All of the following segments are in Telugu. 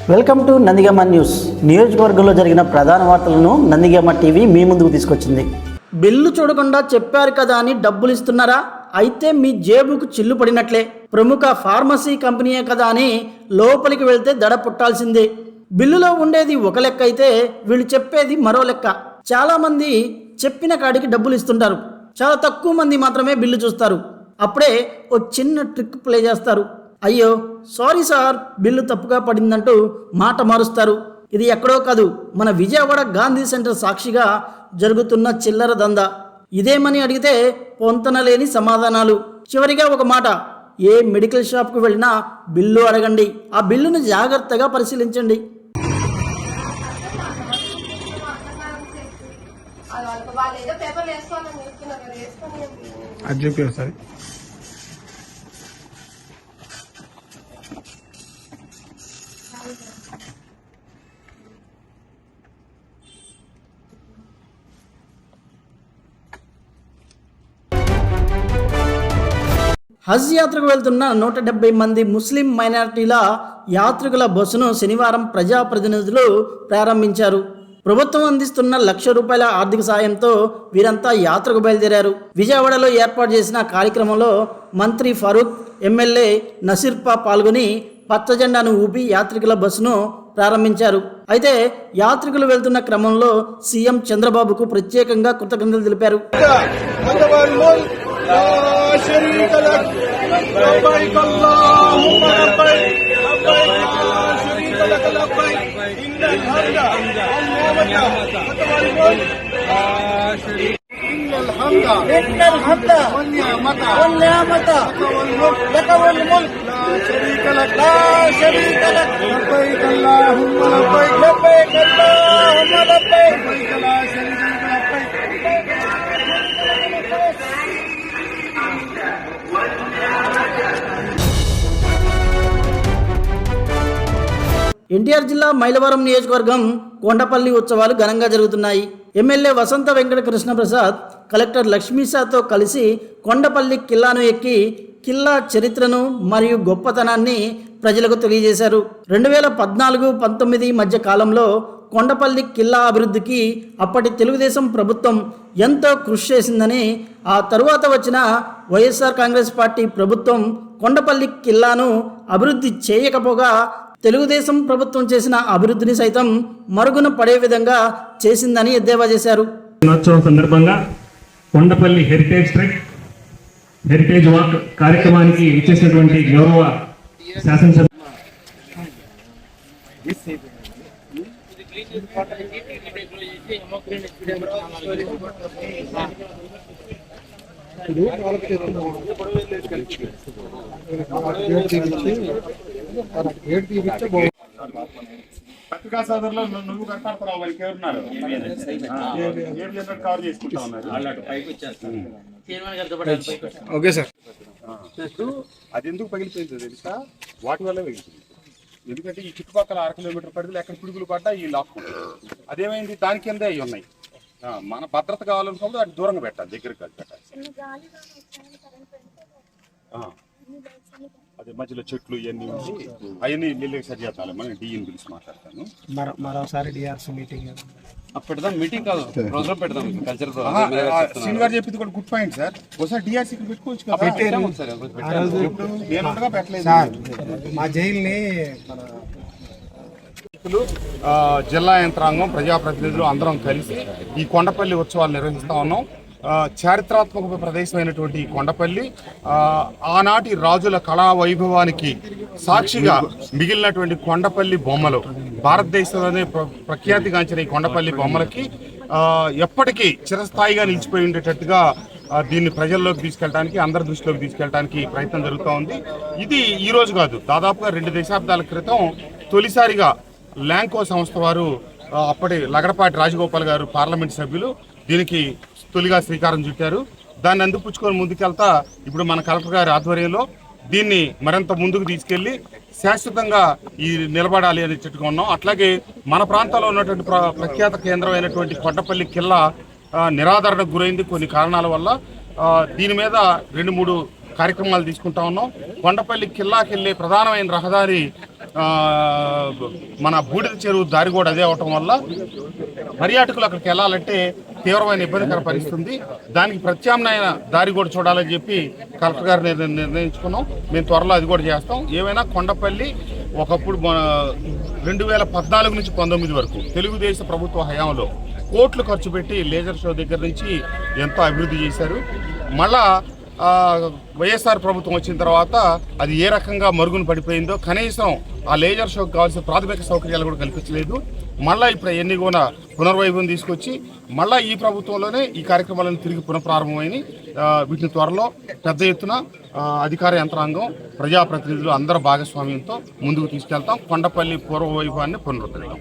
Welcome to Nandigama news. నియోజకవర్గంలో జరిగిన ప్రధాన వార్తలను నందిగామ టీవీ మీ ముందుకు తీసుకొచ్చింది. బిల్లు చూడకుండా చెప్పారు కదా అని డబ్బులు ఇస్తున్నారా? అయితే మీ జేబుకు చిల్లు పడినట్లే. ప్రముఖ ఫార్మసీ కంపెనీయే కదా అని లోపలికి వెళ్తే దడ పుట్టాల్సిందే. బిల్లులో ఉండేది ఒక లెక్క అయితే వీళ్ళు చెప్పేది మరో లెక్క. చాలా మంది చెప్పిన కాడికి డబ్బులు ఇస్తుంటారు. చాలా తక్కువ మంది మాత్రమే బిల్లు చూస్తారు. అప్పుడే ఓ చిన్న ట్రిక్ ప్లే చేస్తారు. అయ్యో సారీ సార్, బిల్లు తప్పుగా పడిందంటూ మాట మారుస్తారు. ఇది ఎక్కడో కాదు, మన విజయవాడ గాంధీ సెంటర్ సాక్షిగా జరుగుతున్న చిల్లర దందా. ఇదేమని అడిగితే పొంతనలేని సమాధానాలు. చివరిగా ఒక మాట, ఏ మెడికల్ షాప్కు వెళ్ళినా బిల్లు అడగండి. ఆ బిల్లును జాగ్రత్తగా పరిశీలించండి. హజ్ యాత్రకు వెళ్తున్న 170 మంది ముస్లిం మైనారిటీల యాత్రికుల బస్సును శనివారం ప్రజాప్రతినిధులు ప్రారంభించారు. ప్రభుత్వం అందిస్తున్న ₹1,00,000 ఆర్థిక సాయంతో వీరంతా యాత్రకు బయలుదేరారు. విజయవాడలో ఏర్పాటు చేసిన కార్యక్రమంలో మంత్రి ఫరూక్, ఎమ్మెల్యే నసీర్పా పాల్గొని పచ్చజెండాను ఊపి యాత్రికుల బస్సును ప్రారంభించారు. అయితే యాత్రికులు వెళ్తున్న క్రమంలో సీఎం చంద్రబాబుకు ప్రత్యేకంగా కృతజ్ఞతలు తెలిపారు. ఎన్టీఆర్ జిల్లా మైలవరం నియోజకవర్గం కొండపల్లి ఉత్సవాలు ఘనంగా జరుగుతున్నాయి. ఎమ్మెల్యే వసంత వెంకట కృష్ణప్రసాద్ కలెక్టర్ లక్ష్మీసాతో కలిసి కొండపల్లి కిల్లాను ఎక్కి కిల్లా చరిత్రను మరియు గొప్పతనాన్ని ప్రజలకు తెలియజేశారు. 2014-19 మధ్య కాలంలో కొండపల్లి కిల్లా అభివృద్ధికి అప్పటి తెలుగుదేశం ప్రభుత్వం ఎంతో కృషి చేసిందని, ఆ తరువాత వచ్చిన వైఎస్ఆర్ కాంగ్రెస్ పార్టీ ప్రభుత్వం కొండపల్లి కిల్లాను అభివృద్ధి చేయకపోగా తెలుగుదేశం ప్రభుత్వం చేసిన అభివృద్ధిని సైతం మరుగున పడే విధంగా చేసిందని ఎద్దేవా చేశారు. దినోత్సవం సందర్భంగా కొండపల్లి హెరిటేజ్ వాక్ కార్యక్రమానికి ఇచ్చేసినటువంటి గౌరవ శాసనసభ పత్రికా సోదరులు నువ్వు కనపడతావు, వాళ్ళకి ఎవరున్నారు కవర్ చేసుకుంటా ఉన్నారు. ఓకే సార్, అది ఎందుకు పగిలిపోయిందో తెలుసా? వాటి వల్ల పగిలిపోయింది. ఎందుకంటే ఈ చుట్టుపక్కల 1/2 కిలోమీటర్ పరిధిలో ఎక్కడ పిడుగులు పడ్డా ఈ లాక్కుంటారు. అదేమైంది, దాని కిందే అవి ఉన్నాయి. మన భద్రత కావాలనుకున్నప్పుడు అది దూరంగా పెట్టాలి, దగ్గరికి పెట్టాలి. అదే మధ్యలో చెట్లు ఇవన్నీ ఉంచి అవన్నీ నీళ్ళకి సరి చేస్తాను. మనం డిఈని పిలిచి మాట్లాడతాను. మరోసారి డిఆర్సీ మీటింగ్ పెడదాం. మీటింగ్ కాదు, ప్రోగ్రామ్ పెడదాం. కల్చర్ శ్రీని గారు చెప్పింది కూడా గుడ్ పాయింట్ సార్. ఒకసారి డిఆర్సీ పెట్టుకోవచ్చు కదా. పెట్టలేదు. మా జైల్ని జిల్లా యంత్రాంగం, ప్రజాప్రతినిధులు అందరం కలిసి ఈ కొండపల్లి ఉత్సవాలు నిర్వహిస్తూ ఉన్నాం. చారిత్రాత్మక ప్రదేశమైనటువంటి కొండపల్లి ఆనాటి రాజుల కళా వైభవానికి సాక్షిగా మిగిలినటువంటి కొండపల్లి బొమ్మలు, భారతదేశంలోనే ప్రఖ్యాతిగాంచిన ఈ కొండపల్లి బొమ్మలకి ఎప్పటికీ చిరస్థాయిగా నిలిచిపోయి ఉండేటట్టుగా దీన్ని ప్రజల్లోకి తీసుకెళ్ళడానికి, అందరి దృష్టిలోకి తీసుకెళ్ళడానికి ప్రయత్నం జరుగుతూ ఉంది. ఇది ఈ రోజు కాదు, దాదాపుగా 2 దశాబ్దాల క్రితం తొలిసారిగా ల్యాంకో సంస్థ వారు, అప్పటి లగడపాటి రాజగోపాల్ గారు పార్లమెంట్ సభ్యులు, దీనికి తొలిగా శ్రీకారం చుట్టారు. దాన్ని అందిపుచ్చుకొని ముందుకెళ్తా ఇప్పుడు మన కలెక్టర్ గారి ఆధ్వర్యంలో దీన్ని మరింత ముందుకు తీసుకెళ్లి శాశ్వతంగా ఈ నిలబడాలి అని చెప్పుకున్నాం. అట్లాగే మన ప్రాంతంలో ఉన్నటువంటి ప్రఖ్యాత కేంద్రమైనటువంటి కొండపల్లి కిల్లా నిరాదరణకు గురైంది కొన్ని కారణాల వల్ల. దీని మీద 2-3 కార్యక్రమాలు తీసుకుంటా ఉన్నాం. కొండపల్లి కిల్లాకి వెళ్ళే ప్రధానమైన రహదారి మన బూడిద చెరువు దారి కూడా అదే అవటం వల్ల పర్యాటకులు అక్కడికి వెళ్ళాలంటే తీవ్రమైన ఇబ్బందికర పరిస్థితుంది. దానికి ప్రత్యామ్నాయ దారి కూడా చూడాలని చెప్పి కలెక్టర్ గారు నిర్ణయించుకున్నాం. మేము త్వరలో అది కూడా చేస్తాం. ఏమైనా కొండపల్లి ఒకప్పుడు 2014 నుంచి 19 వరకు తెలుగుదేశం ప్రభుత్వ హయాంలో కోట్లు ఖర్చు పెట్టి లేజర్ షో దగ్గర నుంచి ఎంతో అభివృద్ధి చేశారు. మళ్ళా వైఎస్ఆర్ ప్రభుత్వం వచ్చిన తర్వాత అది ఏ రకంగా మరుగున పడిపోయిందో, కనీసం ఆ లేజర్ షోకి కావాల్సిన ప్రాథమిక సౌకర్యాలు కూడా కల్పించలేదు. మళ్ళీ ఇప్పుడు ఎన్ని కూడా పునర్వైభవం తీసుకొచ్చి మళ్ళీ ఈ ప్రభుత్వంలోనే ఈ కార్యక్రమాలను తిరిగి పునఃప్రారంభమైన వీటిని త్వరలో పెద్ద ఎత్తున అధికార యంత్రాంగం, ప్రజాప్రతినిధులు అందరి భాగస్వామ్యంతో ముందుకు తీసుకెళ్తాం. కొండపల్లి పూర్వవైభవాన్ని పునరుద్ధరిస్తాం.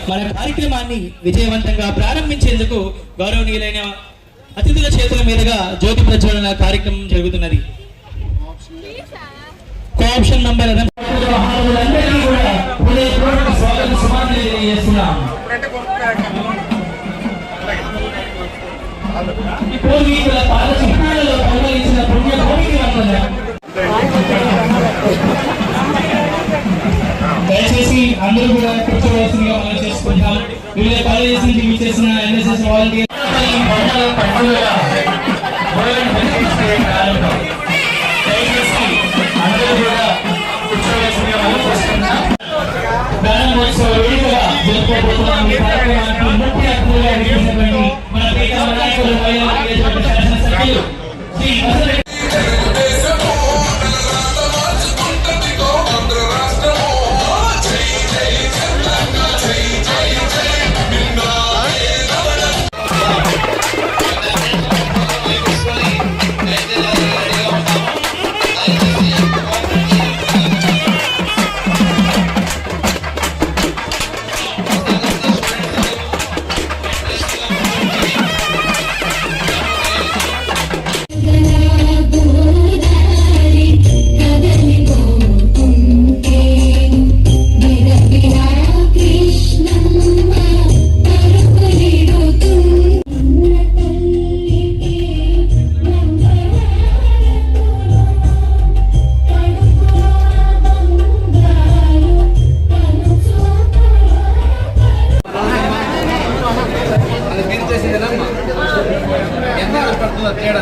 మన కార్యక్రమాన్ని విజయవంతంగా ప్రారంభించేందుకు గౌరవనీయులైన అతిథుల చేతుల మీదుగా జ్యోతి ప్రజ్వలన కార్యక్రమం జరుగుతున్నది. కోఆప్షన్ నంబర్ పూర్వీకుల పాద చిహ్నాలలో పౌరలించిన పుణ్యభూమికి వందనం. దయచేసి అందరూ కూడా కూర్చోవలసిందిగా మనం చేసుకుంటాం. వివిధ కాలేజెస్ నుంచి విచ్చేసిన ఎన్ఎస్ఎస్ వాలంటీర్ ప్రారంభోత్సవ వేడుకగా జరుపుకోబోతున్నాం. ఈ కార్యక్రమానికి ముఖ్య అతిథులుగా విచ్చేసినటువంటి మన ప్రియతమ నాయకులు శాసనసభ్యులు శ్రీ వసంత ఎంత పడుతుందో తేడా